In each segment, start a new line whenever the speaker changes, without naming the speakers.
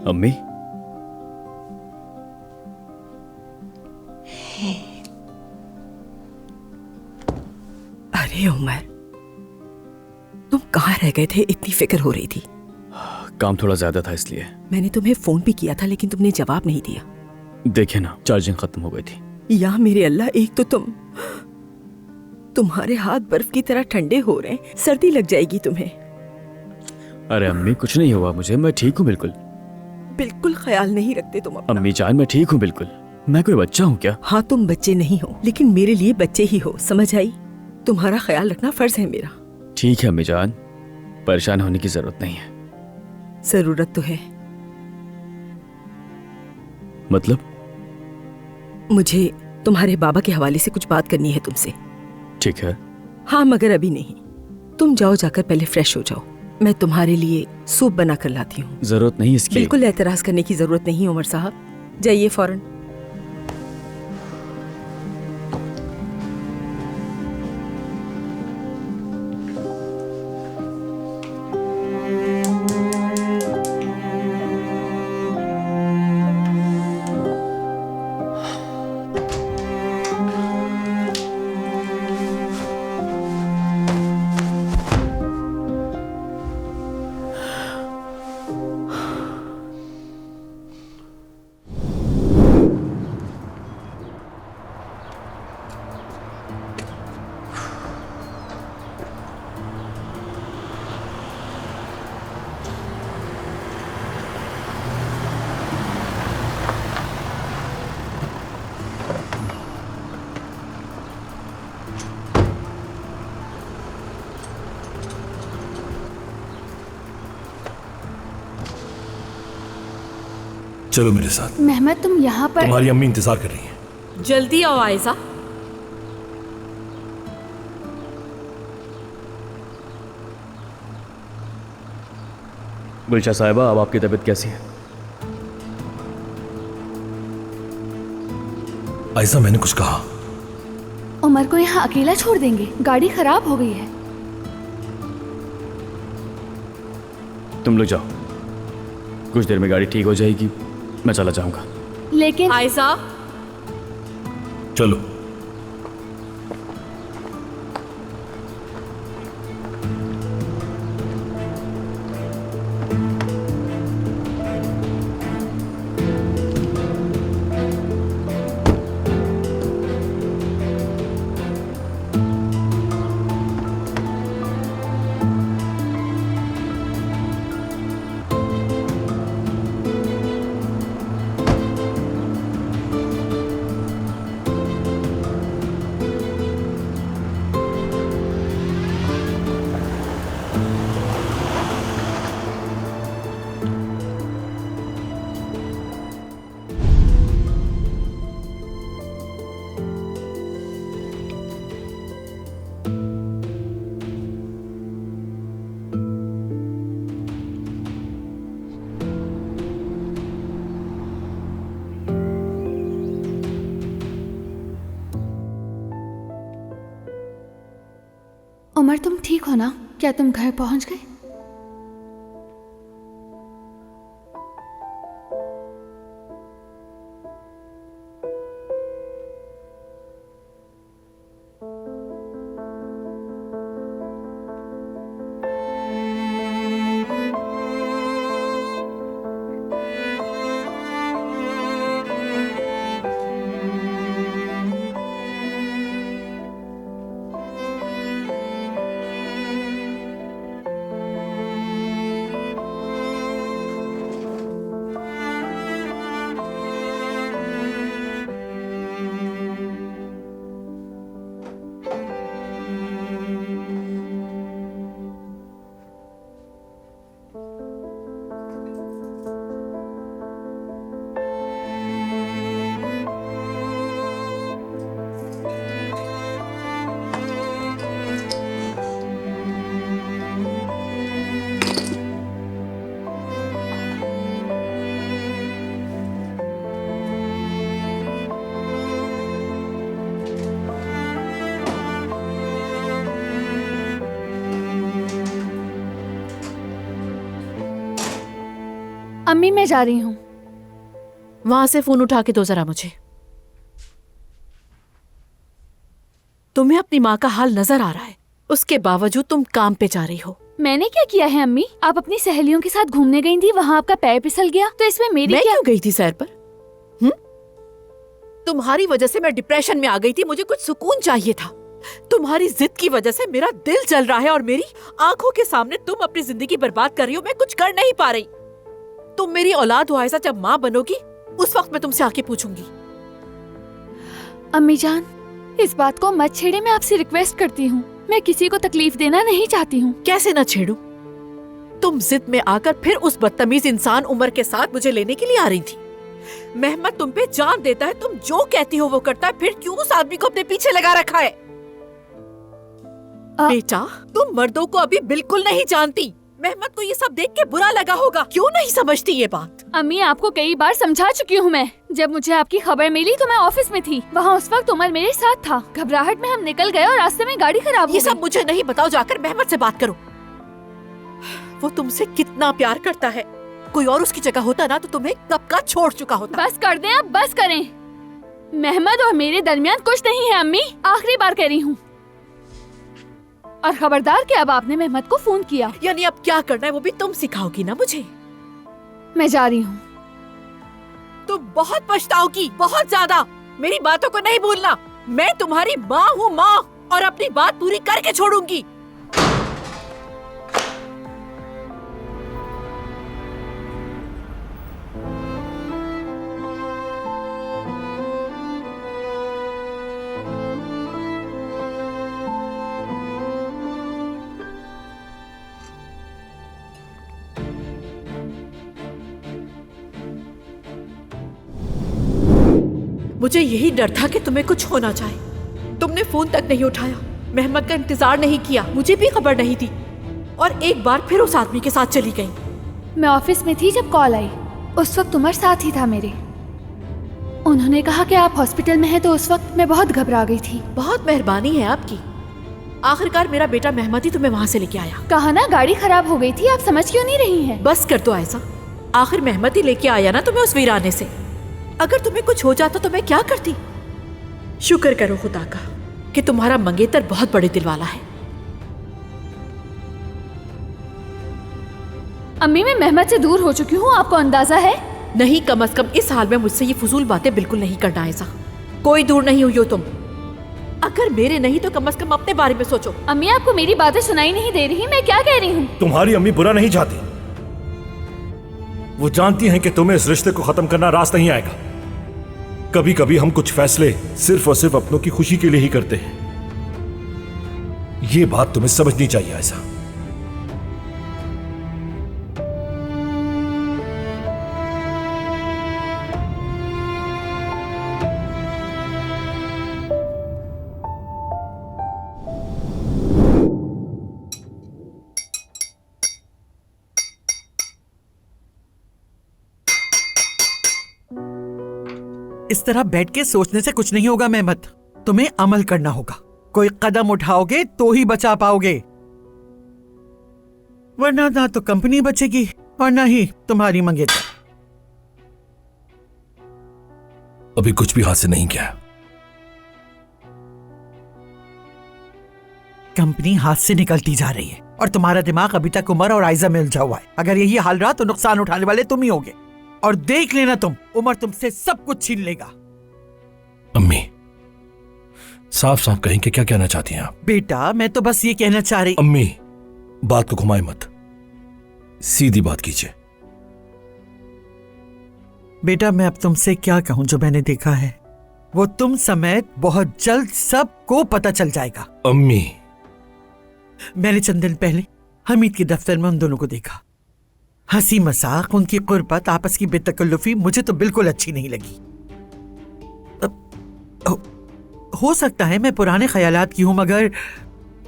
अम्मी,
अरे उमर, तुम कहाँ रह गए थे? इतनी फिक्र हो रही थी।
काम थोड़ा ज्यादा था इसलिए।
मैंने तुम्हें फोन भी किया था लेकिन तुमने जवाब नहीं दिया।
देखिए ना, चार्जिंग खत्म हो गई थी।
या मेरे अल्लाह, एक तो तुम्हारे हाथ बर्फ की तरह ठंडे हो रहे हैं, सर्दी लग जाएगी तुम्हें।
अरे अम्मी, कुछ नहीं हुआ मुझे, मैं ठीक हूँ बिल्कुल।
बिल्कुल ख्याल नहीं रखते तुम अपना।
अम्मी जान, मैं ठीक हूँ बिल्कुल। मैं कोई बच्चा हूँ क्या?
हाँ, तुम बच्चे नहीं हो लेकिन मेरे लिए बच्चे ही हो, समझ आई? तुम्हारा ख्याल रखना फर्ज है मेरा।
ठीक है अम्मी जान, परेशान होने की जरूरत नहीं है।
जरूरत तो है।
मतलब?
मुझे तुम्हारे बाबा के हवाले से कुछ बात करनी है तुमसे।
ठीक है।
हाँ, मगर अभी नहीं। तुम जाओ, जाकर पहले फ्रेश हो जाओ। मैं तुम्हारे लिए सूप बना कर लाती हूँ।
जरूरत नहीं इसकी।
बिल्कुल एतराज करने की जरूरत नहीं उमर साहब, जाइए फौरन।
चलो मेरे साथ।
मेहमत, तुम यहाँ पर?
तुम्हारी अम्मी इंतजार कर रही हैं।
जल्दी आओ आयशा।
गुलशा साहिबा, अब आपकी तबीयत कैसी है?
ऐसा मैंने कुछ कहा?
उमर को यहाँ अकेला छोड़ देंगे? गाड़ी खराब हो गई है।
तुम लोग जाओ, कुछ देर में गाड़ी ठीक हो जाएगी, मैं चला जाऊंगा।
लेकिन
आयशा,
चलो।
उमर, तुम ठीक हो ना? क्या तुम घर पहुंच गए? अम्मी मैं जा रही हूँ।
वहां से फोन उठा के दो जरा मुझे। तुम्हें अपनी माँ का हाल नजर आ रहा है, उसके बावजूद तुम काम पे जा रही हो।
मैंने क्या किया है अम्मी? आप अपनी सहेलियों के साथ घूमने गई थी, वहाँ आपका पैर फिसल गया, तो इसमें मेरी
मैं
क्या?
क्यों गई थी सैर पर? तुम्हारी वजह से मैं डिप्रेशन में आ गई थी, मुझे कुछ सुकून चाहिए था। तुम्हारी जिद की वजह से मेरा दिल जल रहा है और मेरी आंखों के सामने तुम अपनी जिंदगी बर्बाद कर रही हो। मैं कुछ कर नहीं पा रही। तुम मेरी औलाद हो ऐसा, जब माँ बनोगी उस वक्त मैं तुमसे आके पूछूंगी।
अम्मी जान, इस बात को मत छेड़े, मैं आपसे रिक्वेस्ट करती हूँ। मैं किसी को तकलीफ देना नहीं चाहती हूँ।
कैसे न छेड़ू? तुम जिद में आकर फिर उस बदतमीज इंसान उमर के साथ मुझे लेने के लिए आ रही थी। मेहमद तुम पे जान देता है, तुम जो कहती हो वो करता है, फिर क्यों उस आदमी को अपने पीछे लगा रखा है? बेटा, तुम मर्दों को अभी बिल्कुल नहीं जानती। मेहमद को ये सब देख के बुरा लगा होगा, क्यों नहीं समझती ये बात?
अम्मी आपको कई बार समझा चुकी हूँ मैं। जब मुझे आपकी खबर मिली तो मैं ऑफिस में थी, वहाँ उस वक्त उमर मेरे साथ था। घबराहट में हम निकल गए और रास्ते में गाड़ी खराब हो
ये
गई।
सब मुझे नहीं बताओ, जाकर मेहमद से बात करो। वो तुमसे कितना प्यार करता है। कोई और उसकी जगह होता ना तो तुम्हें कब का छोड़ चुका होता।
बस कर दें, अब बस करें। मेहमद और मेरे दरमियान कुछ नहीं है अम्मी, आखिरी बार कह रही हूँ। और खबरदार कि अब आपने मेहमद को फोन किया।
यानी अब क्या करना है वो भी तुम सिखाओगी ना मुझे?
मैं जा रही हूँ।
तुम बहुत पछताओगी, बहुत ज्यादा। मेरी बातों को नहीं भूलना। मैं तुम्हारी माँ हूँ, माँ, और अपनी बात पूरी करके छोड़ूंगी। मुझे यही डर था कि तुम्हें कुछ होना चाहे। तुमने फोन तक नहीं उठाया, मेहमद का इंतजार नहीं किया, मुझे भी खबर नहीं थी, और एक बार फिर उस आदमी के साथ चली गई।
मैं ऑफिस में थी जब कॉल आई, उस वक्त उमर साथ ही था मेरे। उन्होंने कहा कि आप हॉस्पिटल में हैं, तो उस वक्त मैं बहुत घबरा गई थी।
बहुत मेहरबानी है आपकी। आखिरकार मेरा बेटा मेहमद ही तुम्हें वहाँ से लेके आया।
कहा ना गाड़ी खराब हो गई थी, आप समझ क्यों नहीं रही हैं?
बस कर दो ऐसा। आखिर मेहमद ही लेके आया ना तुम्हें उस वीराने से। अगर तुम्हें कुछ हो जाता तो मैं क्या करती? शुक्र करो खुदा का कि तुम्हारा मंगेतर बहुत बड़े दिल वाला है।
अम्मी मैं मेहमद से दूर हो चुकी हूँ, आपको अंदाजा है?
नहीं, कम से कम इस हाल में मुझसे ये फजूल बातें बिल्कुल नहीं करना ऐसा। कोई दूर नहीं हुई हो तुम। अगर मेरे नहीं तो कम से कम अपने बारे में सोचो।
अम्मी आपको मेरी बातें सुनाई नहीं दे रही, मैं क्या कह रही हूँ?
तुम्हारी अम्मी बुरा नहीं चाहती। वो जानती हैं कि तुम्हें इस रिश्ते को खत्म करना रास नहीं आएगा। कभी कभी हम कुछ फैसले सिर्फ और सिर्फ अपनों की खुशी के लिए ही करते हैं। ये बात तुम्हें समझनी चाहिए ऐसा।
इस तरह बैठ के सोचने से कुछ नहीं होगा मेहमद, तुम्हें अमल करना होगा। कोई कदम उठाओगे तो ही बचा पाओगे, वरना ना तो कंपनी बचेगी और ना ही तुम्हारी मंगेतर।
अभी कुछ भी हाथ से नहीं किया।
कंपनी हाथ से निकलती जा रही है और तुम्हारा दिमाग अभी तक उमर और आयजा में उलझा हुआ है। अगर यही हाल रहा तो नुकसान उठाने वाले तुम ही होगे। और देख लेना तुम, उमर तुमसे सब कुछ छीन लेगा।
अम्मी साफ साफ कहें कि क्या कहना चाहती हैं आप?
बेटा मैं तो बस ये कहना चाह रही।
अम्मी बात को घुमाए मत, सीधी बात कीजिए।
बेटा मैं अब तुमसे क्या कहूं, जो मैंने देखा है वो तुम समेत बहुत जल्द सबको पता चल जाएगा।
अम्मी
मैंने चंद दिन पहले हमीद के दफ्तर में उन दोनों को देखा। हंसी मजाक, उनकी कुर्बत, आपस की बेतकल्लुफी मुझे तो बिल्कुल अच्छी नहीं लगी। हो सकता है मैं पुराने ख्यालात की हूं,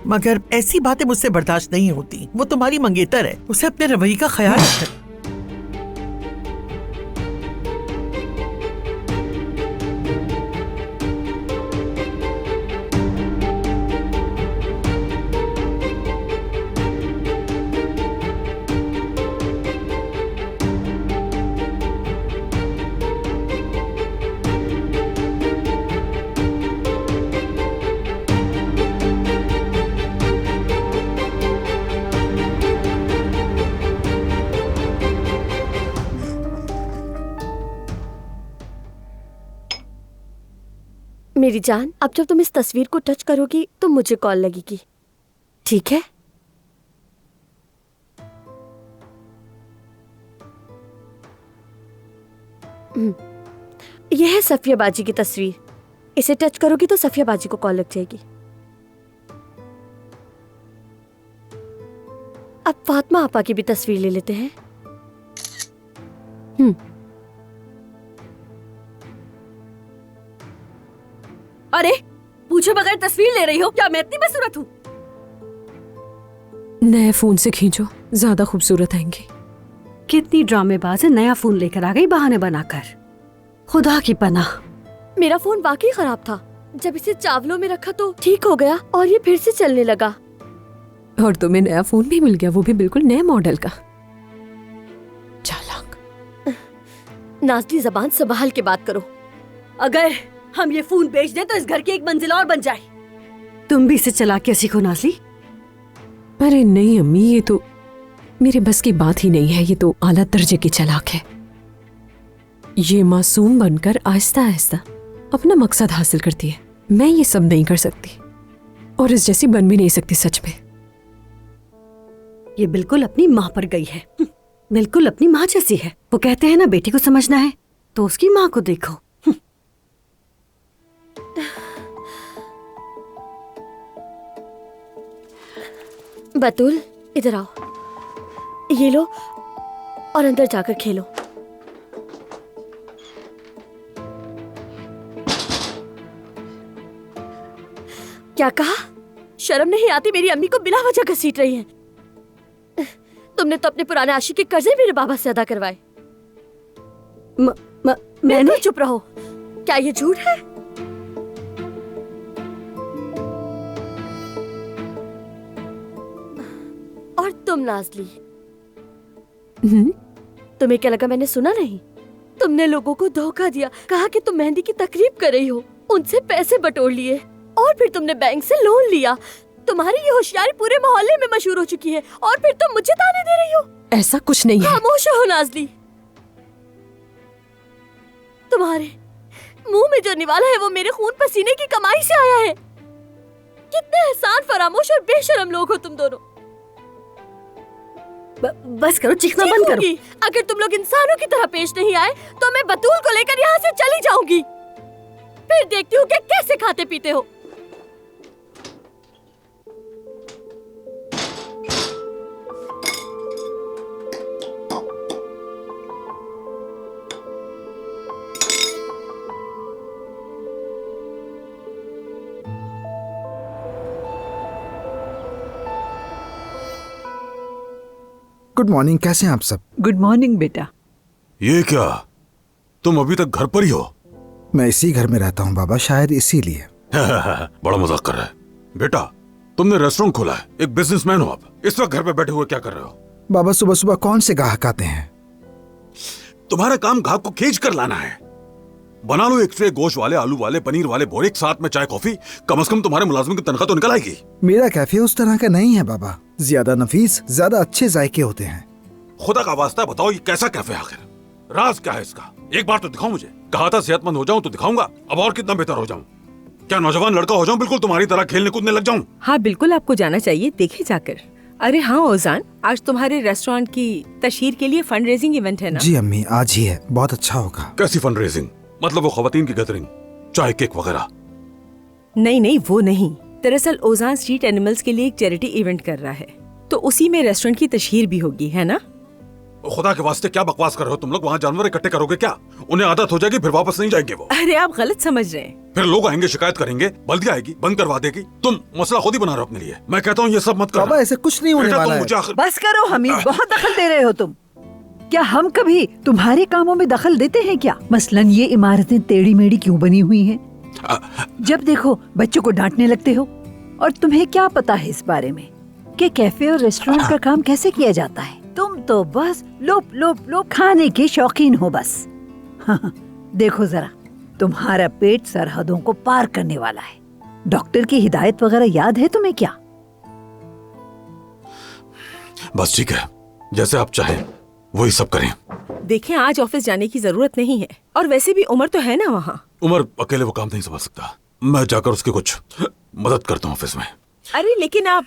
मगर ऐसी बातें मुझसे बर्दाश्त नहीं होती। वो तुम्हारी मंगेतर है, उसे अपने रवैये का ख्याल रखना।
मेरी जान, अब जब तुम इस तस्वीर को टच करोगी तो मुझे कॉल लगेगी, ठीक है? यह है सफिया बाजी की तस्वीर। इसे टच करोगी तो सफिया बाजी को कॉल लग जाएगी। अब फातिमा आपा की भी तस्वीर ले लेते हैं।
अरे पूछे बगैर तस्वीर ले रही हो क्या? मैं इतनी बदसूरत हूँ?
नए फोन से खींचो, ज्यादा खूबसूरत आएंगे।
कितनी ड्रामेबाज है, नया फोन लेकर आ गई बहाने बनाकर। खुदा की पनाह।
मेरा फोन वाकई खराब था, जब इसे चावलों में रखा तो ठीक हो गया और ये फिर से चलने लगा।
और तुम्हें नया फोन भी मिल गया, वो भी बिल्कुल नए मॉडल का। चालाक।
नाज़ली, जबान संभाल के बात करो।
अगर हम ये फोन बेच दें तो इस घर की एक मंजिल और बन जाए। तुम भी इसे चला के सीखो नाज़ली।
अरे नहीं अम्मी, ये तो मेरे बस की बात ही नहीं है। ये तो आला दर्जे की चालाक है। ये मासूम बनकर आहिस्ता आहिस्ता अपना मकसद हासिल करती है। मैं ये सब नहीं कर सकती और इस जैसी बन भी नहीं सकती सच में।
ये बिल्कुल अपनी माँ पर गई है, बिल्कुल अपनी माँ जैसी है। वो कहते हैं ना, बेटी को समझना है तो उसकी माँ को देखो।
बतूल, इधर आओ, ये लो और अंदर जाकर खेलो। क्या कहा? शर्म नहीं आती? मेरी अम्मी को बिना वजह घसीट रही हैं। तुमने तो अपने पुराने आशिक के कर्जे मेरे बाबा से अदा करवाए। मैंने? चुप रहो। क्या ये झूठ है? और तुम नाज़ली, तुम्हें क्या लगा मैंने सुना नहीं? तुमने लोगों को धोखा दिया, कहा कि तुम मेहंदी की तकरीब कर रही हो, उनसे पैसे बटोर लिए और फिर तुमने बैंक से लोन लिया। तुम्हारी ये होशियारी पूरे मोहल्ले में मशहूर हो चुकी है और फिर तुम मुझे ताने दे रही हो।
ऐसा कुछ नहीं है।
खामोश हो नाज़ली। तुम्हारे मुंह में जो निवाला है वो मेरे खून पसीने की कमाई से आया है। कितने एहसान फरामोश और बेशरम लोग हो तुम दोनों।
बस करो, चीखना बंद करो।
अगर तुम लोग इंसानों की तरह पेश नहीं आए तो मैं बतूल को लेकर यहाँ से चली जाऊंगी। फिर देखती हूँ कि कैसे खाते पीते हो।
गुड मॉर्निंग, कैसे हैं आप सब?
गुड मॉर्निंग बेटा।
ये क्या, तुम अभी तक घर पर ही हो?
मैं इसी घर में रहता हूँ बाबा, शायद इसीलिए।
बड़ा मजाक कर रहा है बेटा। तुमने रेस्टोरेंट खोला है, एक बिजनेसमैन हो आप, इस वक्त घर पे बैठे हुए क्या कर रहे हो?
बाबा सुबह सुबह कौन से ग्राहक आते हैं?
तुम्हारा काम ग्राहक को खींच कर लाना है। बना लो एक ट्रे गोश्त वाले, आलू वाले, पनीर वाले बोरे, एक साथ में चाय कॉफी। कम से कम तुम्हारे मुलाजिम की तनख्वाह तो निकल आएगी।
मेरा कैफे उस तरह का नहीं है बाबा, ज्यादा नफीस, ज्यादा अच्छे जायके होते हैं।
खुदा का वास्ता बताओ, ये कैसा कैफे है आखिर? राज क्या है इसका? एक बार तो दिखाओ मुझे। कहा था सेहतमंद हो जाऊं तो दिखाऊंगा, अब और कितना बेहतर हो जाऊं? क्या नौजवान लड़का हो जाऊं, बिल्कुल तुम्हारी तरह खेलने कूदने लग जाऊं?
हाँ बिल्कुल, आपको जाना चाहिए, देखे जाकर। अरे हाँ ओजान, आज तुम्हारे रेस्टोरेंट की तशहीर के लिए फंड रेजिंग इवेंट है ना?
जी अम्मी, आज ही है, बहुत अच्छा होगा।
कैसी फंड रेजिंग? मतलब वो खवातीन की गैदरिंग, चाय केक वगैरह?
नहीं नहीं, वो नहीं। दरअसल ओजान स्ट्रीट एनिमल्स के लिए एक चैरिटी इवेंट कर रहा है, तो उसी में रेस्टोरेंट की तशहीर भी होगी, है ना?
खुदा के वास्ते क्या बकवास कर रहे हो तुम लोग? वहाँ जानवर इकट्ठे करोगे क्या? उन्हें आदत हो जाएगी, फिर वापस नहीं जाएंगे वो।
अरे आप गलत समझ रहे हैं।
फिर लोग आएंगे, शिकायत करेंगे, बल्दिया आएगी, बंद करवा देगी। तुम मसला खुद ही बना रहे हो अपने लिए। मैं कहता हूँ ये सब मत करो।
बाबा ऐसे कुछ नहीं होने वाला है।
बस करो हमीद, बहुत दखल दे रहे हो तुम। क्या हम कभी तुम्हारे कामों में दखल देते हैं क्या? मसलन ये इमारतें टेढ़ी मेढ़ी क्यों बनी हुई हैं? जब देखो बच्चों को डांटने लगते हो। और तुम्हें क्या पता है इस बारे में कि कैफे और रेस्टोरेंट का काम कैसे किया जाता है? तुम तो बस लोप लोप लोप खाने के शौकीन हो बस। हाँ, देखो जरा, तुम्हारा पेट सरहदों को पार करने वाला है। डॉक्टर की हिदायत वगैरह याद है तुम्हें क्या?
बस ठीक है, जैसे आप चाहें वही सब करें।
देखें, आज ऑफिस जाने की जरूरत नहीं है और वैसे भी उमर तो है ना वहाँ।
उमर अकेले वो काम नहीं संभाल सकता। मैं जाकर उसकी कुछ मदद करता हूँ ऑफिस में।
अरे लेकिन आप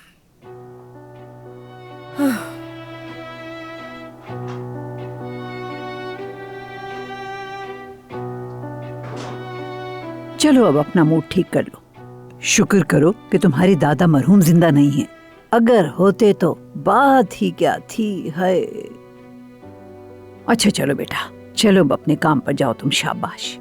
चलो अब अपना मूड ठीक कर लो। शुक्र करो कि तुम्हारे दादा मरहूम जिंदा नहीं है, अगर होते तो बात ही क्या थी है। अच्छा चलो बेटा, चलो अब अपने काम पर जाओ तुम, शाबाश।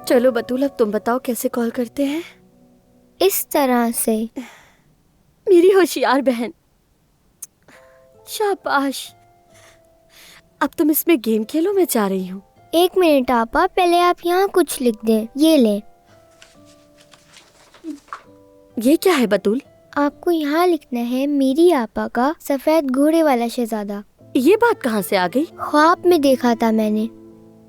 चलो बतूल, अब तुम बताओ कैसे कॉल करते हैं।
इस तरह से।
मेरी होशियार बहन, शाबाश। अब तुम इसमें गेम खेलो, मैं जा रही हूँ।
1 मिनट आपा, पहले आप यहाँ कुछ लिख दें। ये ले।
ये क्या है बतूल?
आपको यहाँ लिखना है मेरी आपा का सफेद घोड़े वाला शहजादा।
ये बात कहाँ से आ गई?
ख्वाब में देखा था मैंने,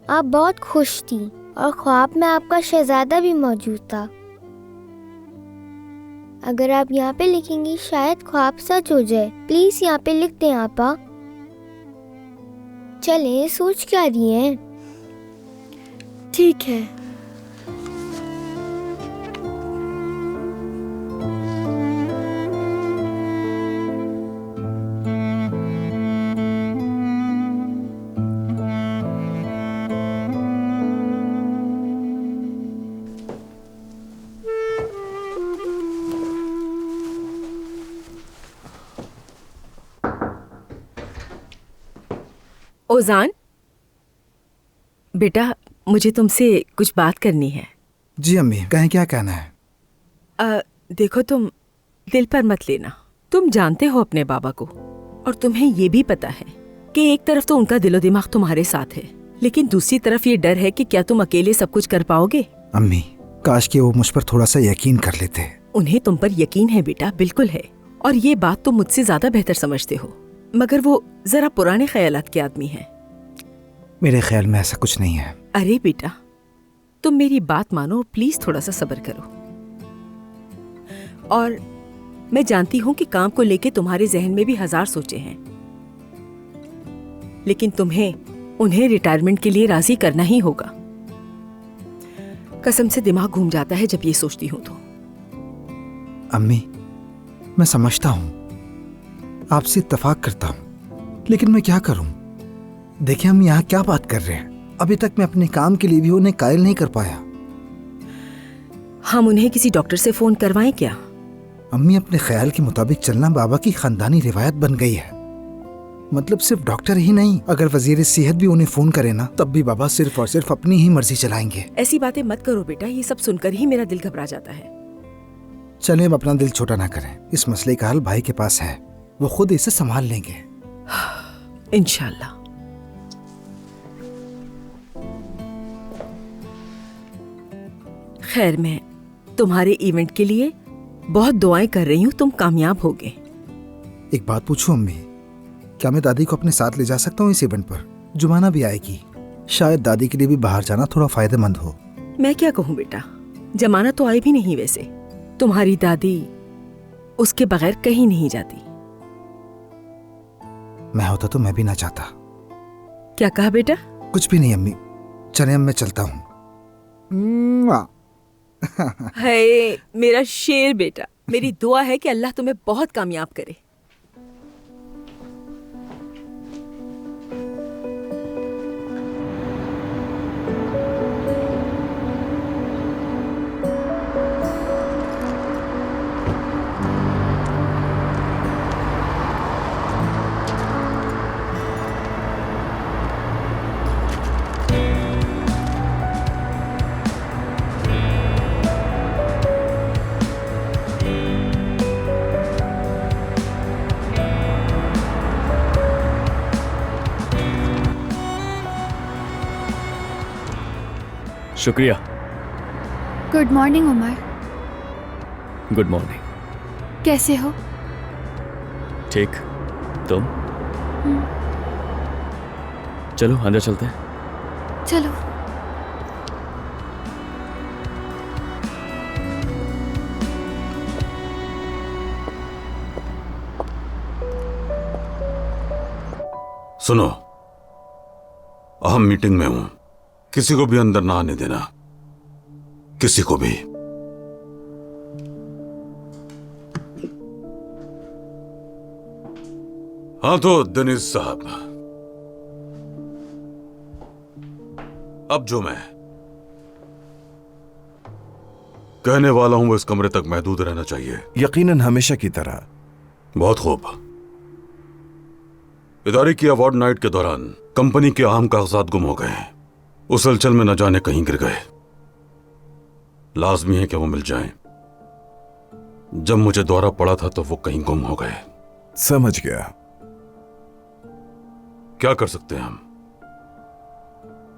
आप बहुत खुश थी और ख्वाब में आपका शहजादा भी मौजूद था। अगर आप यहाँ पे लिखेंगी शायद ख्वाब सच हो जाए। प्लीज यहाँ पे लिख दें आपा। चलें, सोच क्या रही हैं?
ठीक है।
ओजान बेटा, मुझे तुमसे कुछ बात करनी है।
जी अम्मी, कहें, क्या कहना है?
देखो, तुम दिल पर मत लेना। तुम जानते हो अपने बाबा को, और तुम्हें ये भी पता है कि एक तरफ तो उनका दिलो दिमाग तुम्हारे साथ है, लेकिन दूसरी तरफ ये डर है कि क्या तुम अकेले सब कुछ कर पाओगे।
अम्मी, काश कि वो मुझ पर थोड़ा सा यकीन कर लेते।
उन्हें तुम पर यकीन है बेटा, बिल्कुल है, और ये बात तुम मुझसे ज्यादा बेहतर समझते हो, मगर वो जरा पुराने ख्यालात के आदमी हैं।
मेरे ख्याल में ऐसा कुछ नहीं है।
अरे बेटा, तुम मेरी बात मानो, प्लीज थोड़ा सा सब्र करो। और मैं जानती हूं कि काम को लेके तुम्हारे जहन में भी 1000 सोचे हैं, लेकिन तुम्हें उन्हें रिटायरमेंट के लिए राजी करना ही होगा। कसम से दिमाग घूम जाता है जब ये सोचती हूं तो।
अम्मी, मैं समझता हूँ, आपसे इत्तेफाक करता हूँ, लेकिन मैं क्या करूँ? देखिए, हम यहाँ क्या बात कर रहे हैं। अभी तक मैं अपने काम के लिए भी उन्हें कायल नहीं कर पाया।
हम उन्हें किसी डॉक्टर से फोन करवाएं क्या?
अम्मी, अपने ख्याल के मुताबिक चलना बाबा की खानदानी रिवायत बन गई है। मतलब सिर्फ डॉक्टर ही नहीं, अगर वजीर सेहत भी उन्हें फोन करे ना, तब भी बाबा सिर्फ और सिर्फ अपनी ही मर्जी चलाएंगे।
ऐसी बातें मत करो बेटा, ये सब सुनकर ही मेरा दिल घबरा जाता है।
चलें, अब अपना दिल छोटा ना करें। इस मसले का हल भाई के पास है, वो खुद इसे संभाल लेंगे
इंशाल्लाह। खैर, मैं तुम्हारे इवेंट के लिए बहुत दुआएं कर रही हूँ, तुम कामयाब होगे।
एक बात पूछूं अम्मी, क्या मैं दादी को अपने साथ ले जा सकता हूँ इस इवेंट पर? जुमाना भी आएगी, शायद दादी के लिए भी बाहर जाना थोड़ा फायदेमंद हो।
मैं क्या कहूँ बेटा, जमाना तो आए भी नहीं। वैसे तुम्हारी दादी उसके बगैर कहीं नहीं जाती।
मैं होता तो मैं भी ना चाहता।
क्या कहा बेटा?
कुछ भी नहीं अम्मी, चले अब मैं चलता हूँ।
है मेरा शेर बेटा, मेरी दुआ है कि अल्लाह तुम्हें बहुत कामयाब करे।
शुक्रिया।
Good morning Umar.
Good morning.
कैसे हो?
ठीक, तुम? चलो अंदर चलते हैं।
चलो।
सुनो, अहम मीटिंग में हूं, किसी को भी अंदर ना आने देना, किसी को भी। हाँ तो दिनेश साहब, अब जो मैं कहने वाला हूं वो इस कमरे तक महदूद रहना चाहिए।
यकीनन हमेशा की तरह।
बहुत खूब। इदारे की अवार्ड नाइट के दौरान कंपनी के अहम कागजात गुम हो गए। उस हलचल में न जाने कहीं गिर गए। लाजमी है कि वो मिल जाएं। जब मुझे दौरा पड़ा था तो वो कहीं गुम हो गए।
समझ गया।
क्या कर सकते हैं हम?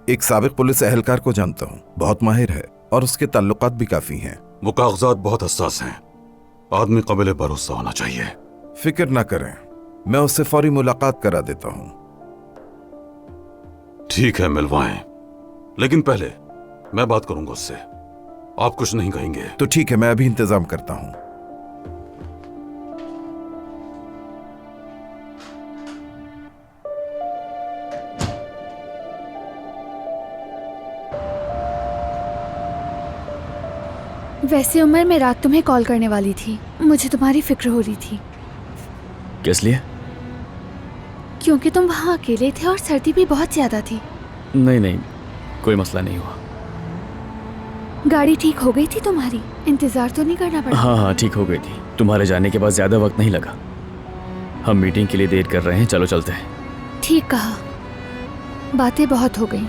एक साबिक पुलिस एहलकार को जानता हूं, बहुत माहिर है और उसके ताल्लुकात भी काफी हैं।
वो कागजात बहुत हसास हैं। आदमी काबिल भरोसा होना चाहिए।
फिक्र ना करें, मैं उससे फौरी मुलाकात करा देता हूं।
ठीक है, मिलवाएं। लेकिन पहले मैं बात करूंगा उससे। आप कुछ नहीं कहेंगे
तो ठीक है, मैं अभी इंतजाम करता हूं।
वैसे उमर, मैं रात तुम्हें कॉल करने वाली थी। मुझे तुम्हारी फिक्र हो रही थी।
किस लिए?
क्योंकि तुम वहाँ अकेले थे और सर्दी भी बहुत ज्यादा थी।
नहीं, कोई मसला नहीं हुआ।
गाड़ी ठीक हो गई थी तुम्हारी? इंतजार तो नहीं करना पड़ा?
हाँ, ठीक हो गई थी। तुम्हारे जाने के बाद ज्यादा वक्त नहीं लगा। हम मीटिंग के लिए देर कर रहे हैं, चलो चलते हैं।
ठीक कहा, बातें बहुत हो गई।